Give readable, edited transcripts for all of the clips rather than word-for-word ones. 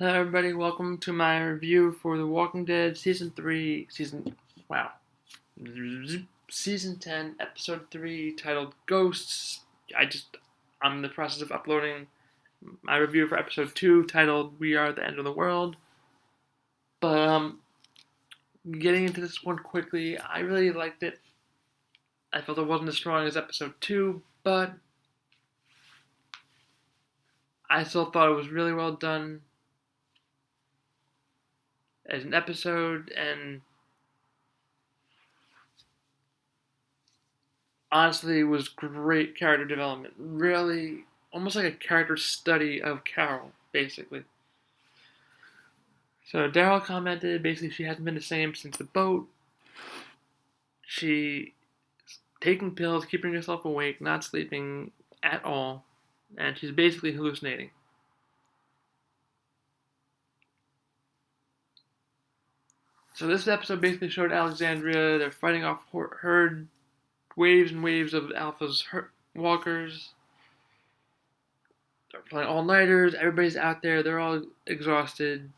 Hello, everybody. Welcome to my review for The Walking Dead Season 3, wow, Season 10, Episode 3, titled Ghosts. I'm in the process of uploading my review for Episode 2, titled We Are the End of the World. But, getting into this one quickly, I really liked it. I felt it wasn't as strong as Episode 2, but I still thought it was really well done as an episode, and honestly, it was great character development. Really, almost like a character study of Carol, basically. So Daryl commented basically she hasn't been the same since the boat. She taking pills, keeping herself awake, not sleeping at all, and she's basically hallucinating. So this episode basically showed Alexandria. They're fighting off herd waves and waves of Alpha's walkers. They're playing all nighters. Everybody's out there. They're all exhausted.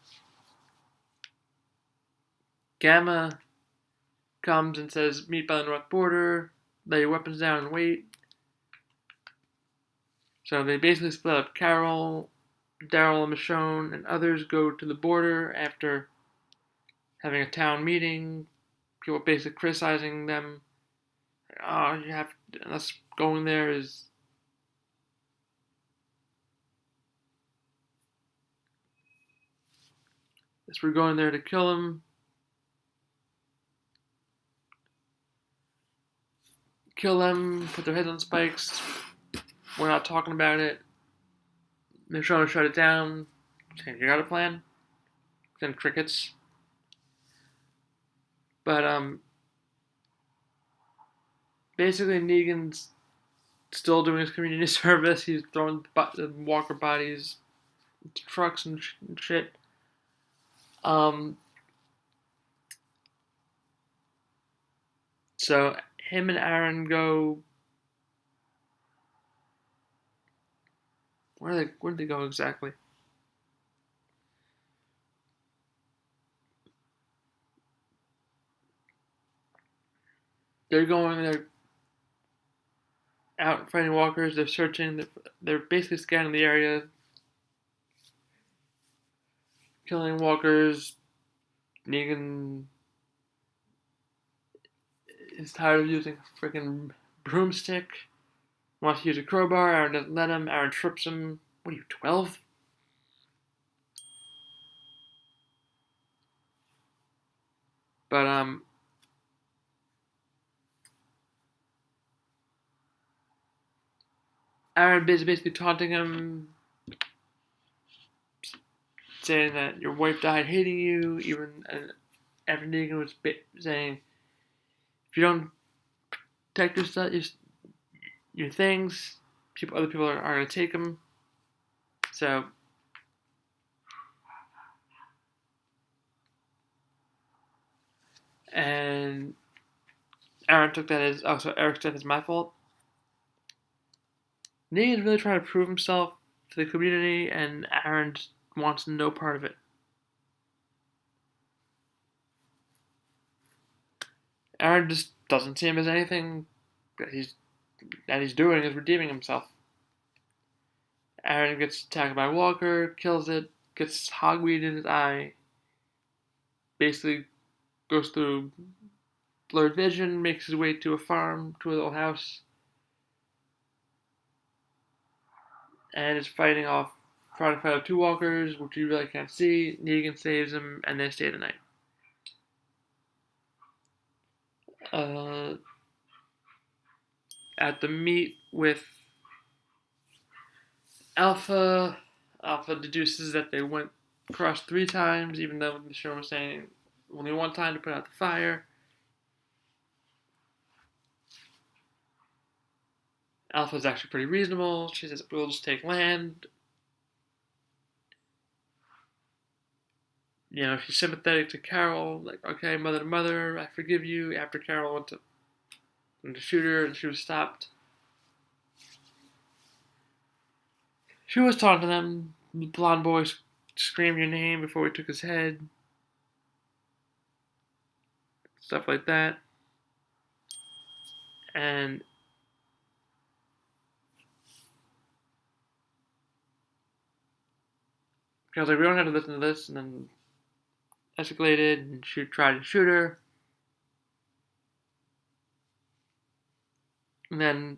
Gamma comes and says, "Meet by the north border. Lay your weapons down and wait." So they basically split up. Carol, Daryl, Michonne, and others go to the border after having a town meeting. People basically criticizing them. Oh, you have us going there is we're going there to kill them, put their heads on spikes. We're not talking about it. Michonne shut it down, saying, "You got a plan?" Then crickets. But basically Negan's still doing his community service. He's throwing walker bodies into trucks and shit. Um, so him and Aaron go. Where did they go exactly? They're out fighting walkers. They're searching. They're basically scanning the area, killing walkers. Negan is tired of using a freaking broomstick. Wants to use a crowbar. Aaron doesn't let him. Aaron trips him. What are you, 12? But Aaron is basically taunting him, saying that your wife died hating you. Even after Negan was saying, if you don't protect your things, other people are going to take them. So and Aaron took that as, oh, so Eric's death is my fault. Negan's really trying to prove himself to the community, and Aaron just wants no part of it. Aaron just doesn't see him as anything that he's doing is redeeming himself. Aaron gets attacked by Walker, kills it, gets hogweed in his eye, basically goes through blurred vision, makes his way to a farm, to a little house, and is trying to fight off two walkers, which you really can't see. Negan saves him, and they stay the night. Uh, at the meet with Alpha, Alpha deduces that they went across 3 times, even though the show was saying only one time to put out the fire. Alpha's actually pretty reasonable. She says, "We'll just take land." She's sympathetic to Carol, like, "Okay, mother to mother, I forgive you." After Carol went to shoot her and she was stopped, she was talking to them. The blonde boy screamed your name before we took his head. Stuff like that. And I was like, we don't have to listen to this. And then escalated and tried to shoot her. And then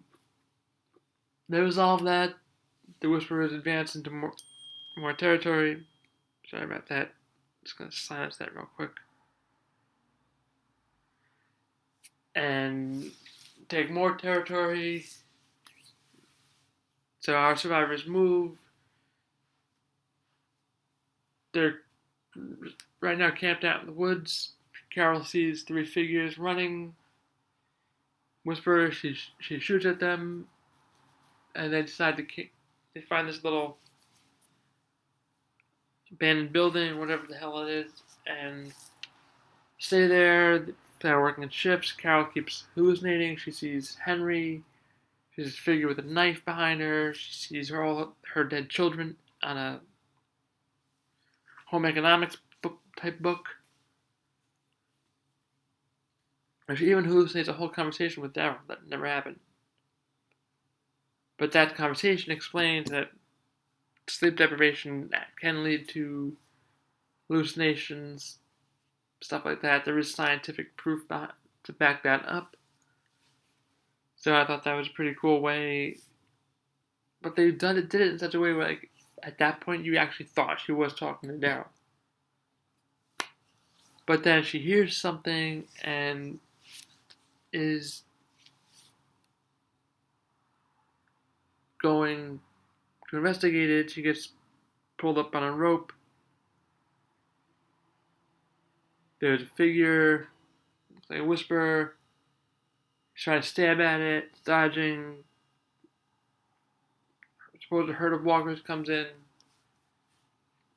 they resolved that. The Whisperers advanced into more territory. Sorry about that. Just gonna silence that real quick. And take more territory. So our survivors move. They're right now camped out in the woods. Carol sees 3 figures running. Whisper, she shoots at them, and they decide they find this little abandoned building, whatever the hell it is, and stay there. They're working in shifts. Carol keeps hallucinating. She sees Henry. She sees a figure with a knife behind her. She sees all her dead children on a home economics book. And she even hallucinates a whole conversation with Daryl that never happened. But that conversation explains that sleep deprivation can lead to hallucinations, stuff like that. There is scientific proof to back that up. So I thought that was a pretty cool way. But they did it in such a way where, like, at that point, you actually thought she was talking to Daryl. But then she hears something and is going to investigate it. She gets pulled up on a rope. There's a figure, like a whisperer. She's trying to stab at it, dodging. Suppose a herd of walkers comes in.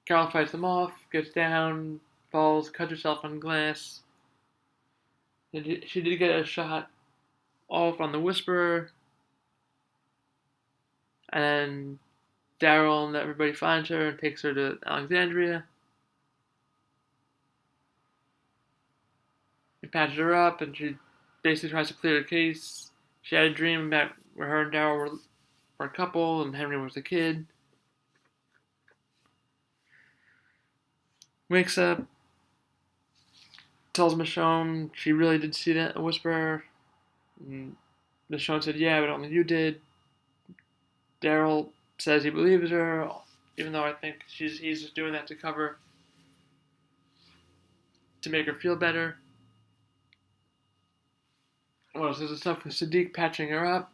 Carol fights them off, gets down, falls, cuts herself on glass. And she did get a shot off on the whisperer. And Daryl and everybody finds her and takes her to Alexandria. He patches her up and she basically tries to clear the case. She had a dream about where her and Daryl were a couple and Henry was the kid. Wakes up, tells Michonne she really did see that whisperer. And Michonne said, yeah, but only you did. Daryl says he believes her, even though I think he's just doing that to make her feel better. Well, there's the stuff with Siddiq patching her up.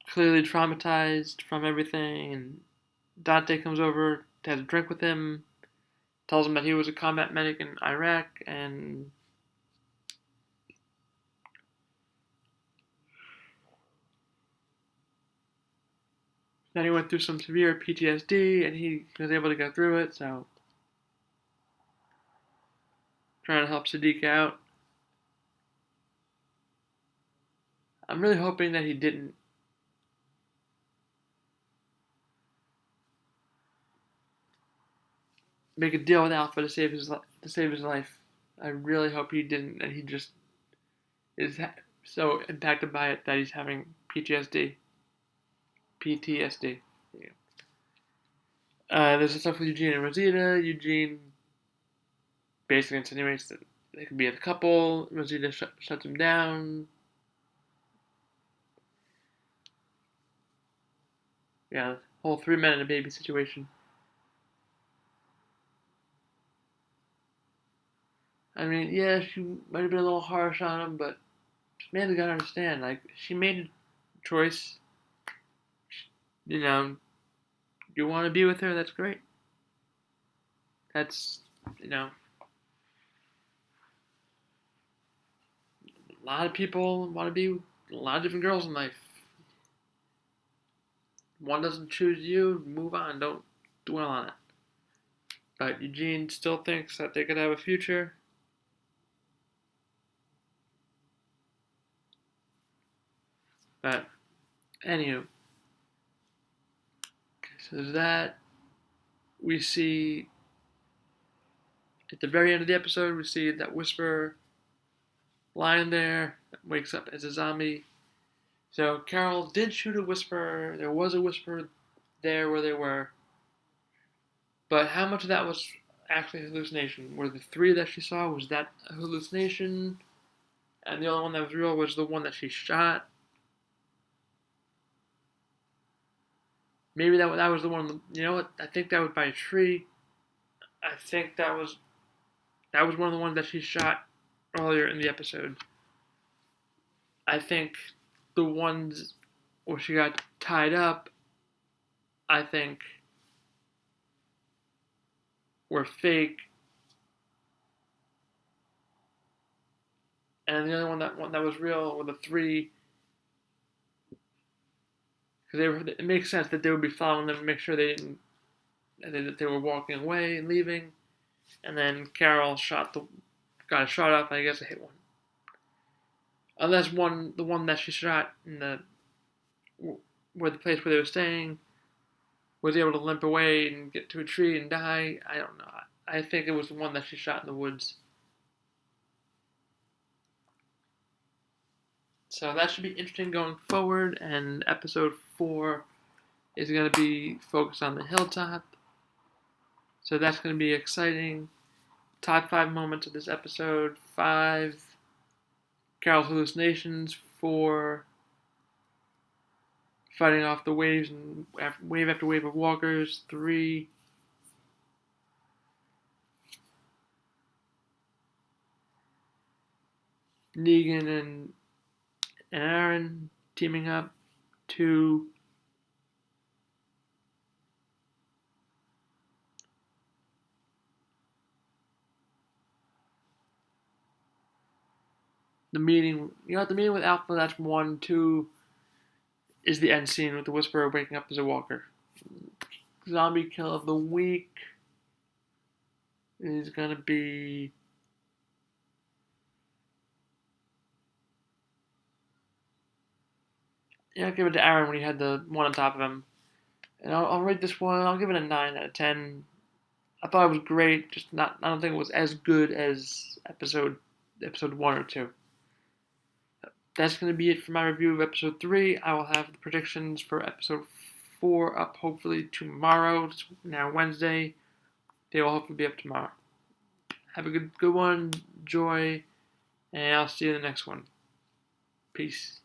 Clearly traumatized from everything, and Dante comes over to have a drink with him, tells him that he was a combat medic in Iraq, and then he went through some severe PTSD, and he was able to get through it, so trying to help Siddiq out. I'm really hoping that he didn't make a deal with Alpha to save his life. I really hope he didn't, and he just is so impacted by it that he's having PTSD. PTSD. Yeah. There's stuff with Eugene and Rosita. Eugene basically insinuates that they could be a couple. Rosita shuts him down. Yeah, whole 3 men and a baby situation. I mean, yeah, she might have been a little harsh on him, but Samantha gotta understand. Like, she made a choice. You know, you want to be with her, that's great. That's, a lot of people want to be with a lot of different girls in life. One doesn't choose you, move on. Don't dwell on it. But Eugene still thinks that they could have a future. But, anywho, So that we see at the very end of the episode, we see that Whisperer lying there, wakes up as a zombie. So Carol did shoot a Whisperer. There was a Whisperer there where they were. But how much of that was actually a hallucination? Were the three that she saw, was that a hallucination? And the only one that was real was the one that she shot. Maybe that was the one. You know what? I think that was by a tree. I think that was one of the ones that she shot earlier in the episode. I think the ones where she got tied up, I think, were fake. And the other one that was real were the three. Because it makes sense that they would be following them to make sure that they were walking away and leaving. And then Carol got a shot off. I guess I hit one. Unless the one that she shot in the place where they were staying, was able to limp away and get to a tree and die. I don't know. I think it was the one that she shot in the woods. So that should be interesting going forward. And episode 4 is going to be focused on the hilltop. So that's going to be exciting. Top 5 moments of this episode. 5, Carol's hallucinations. 4, fighting off the waves and wave after wave of walkers. 3, Negan and Aaron teaming up. 2, the meeting. The meeting with Alpha. That's 1. 2 is the end scene with the Whisperer waking up as a walker. Zombie kill of the week is gonna be I'll give it to Aaron when he had the one on top of him. And I'll rate this one. I'll give it a 9 out of 10. I thought it was great. Just not. I don't think it was as good as episode 1 or 2. That's going to be it for my review of episode 3. I will have the predictions for episode 4 up hopefully tomorrow. It's now Wednesday. They will hopefully be up tomorrow. Have a good one. Enjoy. And I'll see you in the next one. Peace.